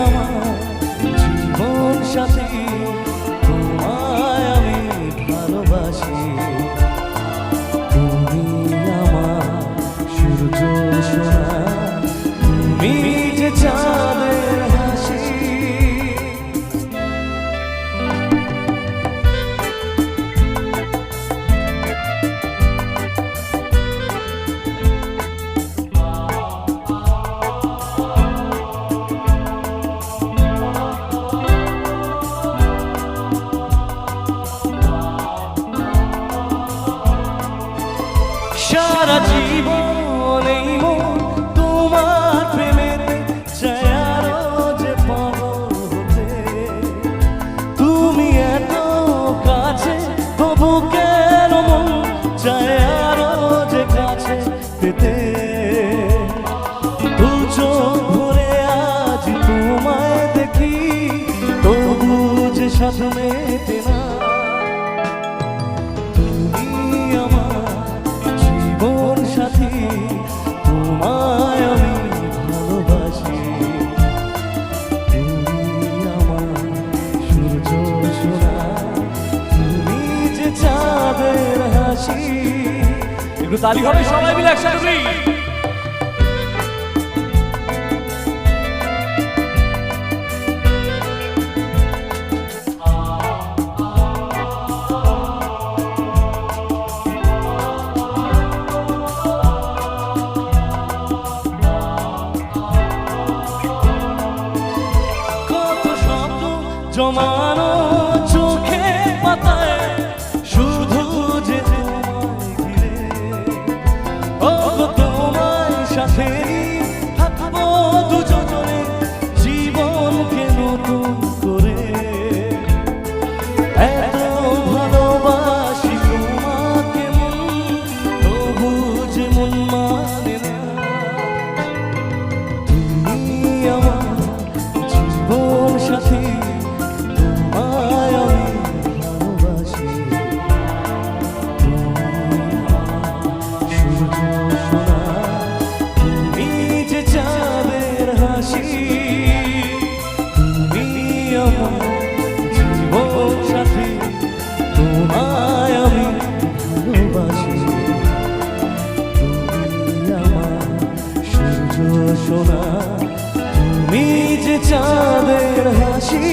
আমার জীবন সাথী, তোমায় আমি ভালোবাসি। তুমি আমার সূর্য সোনা, তুমি যে চাঁদের হাসি। সারা জীবন এই মন তোমার প্রেমেতে চায় আরো যে পাগল হতে। তুমি এত কাছে তবু কেন মন চায় আরো যে কাছে পেতে। দু চোখ ভরে আজ তোমায় দেখি, তবু যে সাথ মেতে না। সাথী, তোমায় আমি ভালোবাসি। তুমি আমার সূর্য সোনা, তুমি যে চাঁদের হাসি। একটু তালি হবে সবাই মিলে একসাথে। জমানো চোখে পাতায় শুধু যে তোমায় ঘিরে। ও তোমায় সাথে থাকবো দুজনে জীবনকে নতুন করে। এত ভালোবাসি তোমাকে মন, তবু যে মন মানে না। তুমি আমার জীবন সাথী, জীবন সাথী, তোমায় আমি ভালোবাসি। তুমি আমার সূর্য সোনা, তুমি যে চাঁদের হাসি।